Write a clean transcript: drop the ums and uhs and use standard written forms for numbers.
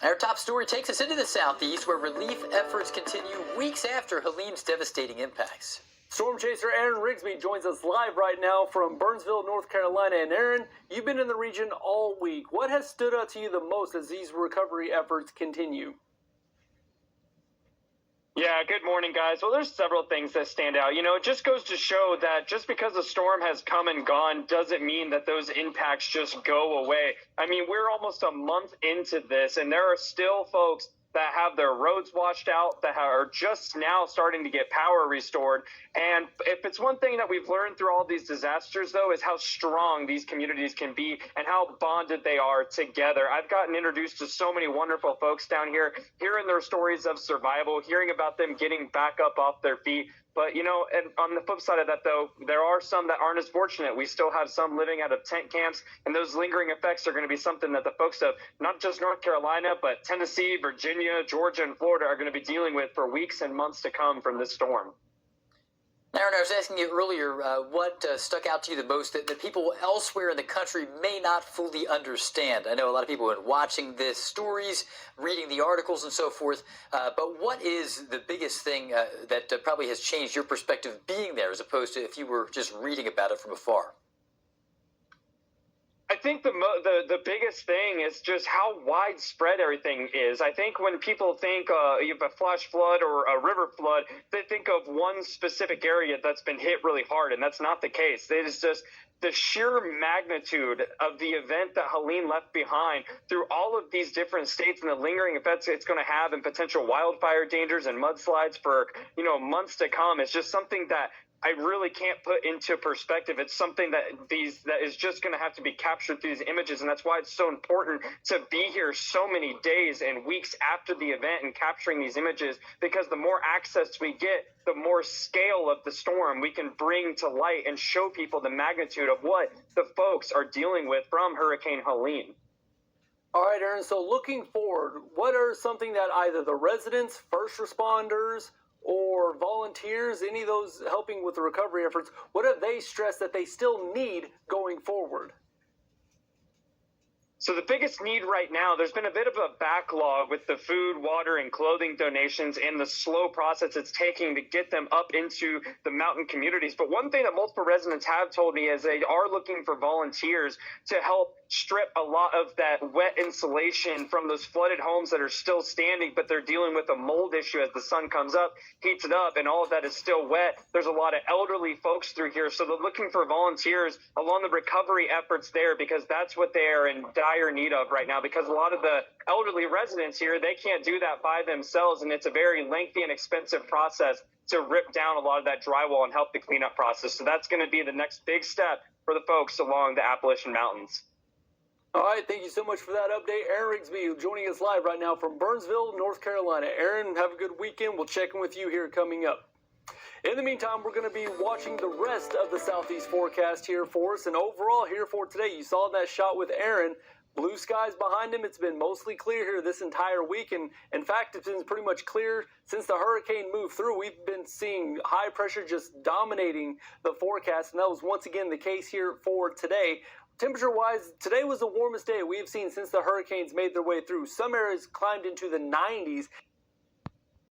Our top story takes us into the southeast, where relief efforts continue weeks after Helene's devastating impacts. Storm chaser Aaron Rigsby joins us live right now from Burnsville, North Carolina. And Aaron, you've been in the region all week. What has stood out to you the most as these recovery efforts continue? Yeah, good morning, guys. Well, there's several things that stand out. It just goes to show that just because the storm has come and gone doesn't mean that those impacts just go away. I mean, we're almost a month into this, and there are still folks that have their roads washed out, that are just now starting to get power restored. And if it's one thing that we've learned through all these disasters, though, is how strong these communities can be and how bonded they are together. I've gotten introduced to so many wonderful folks down here, hearing their stories of survival, hearing about them getting back up off their feet. But, and on the flip side of that, though, there are some that aren't as fortunate. We still have some living out of tent camps, and those lingering effects are going to be something that the folks of not just North Carolina, but Tennessee, Virginia, Georgia, and Florida are going to be dealing with for weeks and months to come from this storm. Aaron, I was asking you earlier what stuck out to you the most that people elsewhere in the country may not fully understand. I know a lot of people have been watching the stories, reading the articles, and so forth, but what is the biggest thing that probably has changed your perspective being there as opposed to if you were just reading about it from afar? I think the biggest thing is just how widespread everything is. I think when people think you have a flash flood or a river flood, they think of one specific area that's been hit really hard, and that's not the case. It is just the sheer magnitude of the event that Helene left behind through all of these different states and the lingering effects it's going to have and potential wildfire dangers and mudslides for, months to come. It's just something that I really can't put into perspective. It's something that is just going to have to be captured through these images, and that's why it's so important to be here so many days and weeks after the event and capturing these images, because the more access we get, the more scale of the storm we can bring to light and show people the magnitude of what the folks are dealing with from Hurricane Helene. All right, Aaron, so looking forward, what are something that either the residents, first responders, or volunteers, any of those helping with the recovery efforts, what have they stressed that they still need going forward? So the biggest need right now, there's been a bit of a backlog with the food, water, and clothing donations and the slow process it's taking to get them up into the mountain communities. But one thing that multiple residents have told me is they are looking for volunteers to help strip a lot of that wet insulation from those flooded homes that are still standing, but they're dealing with a mold issue as the sun comes up, heats it up, and all of that is still wet. There's a lot of elderly folks through here, so they're looking for volunteers along the recovery efforts there, because that's what they are in dire need of right now, because a lot of the elderly residents here, they can't do that by themselves, and it's a very lengthy and expensive process to rip down a lot of that drywall and help the cleanup process. So that's going to be the next big step for the folks along the Appalachian Mountains. All right, thank you so much for that update. Aaron Rigsby joining us live right now from Burnsville, North Carolina. Aaron, have a good weekend. We'll check in with you here coming up. In the meantime, we're going to be watching the rest of the southeast forecast here for us. And overall here for today, you saw that shot with Aaron. Blue skies behind him. It's been mostly clear here this entire week. And in fact, it's been pretty much clear since the hurricane moved through. We've been seeing high pressure just dominating the forecast. And that was once again the case here for today. Temperature-wise, today was the warmest day we have seen since the hurricanes made their way through. Some areas climbed into the 90s.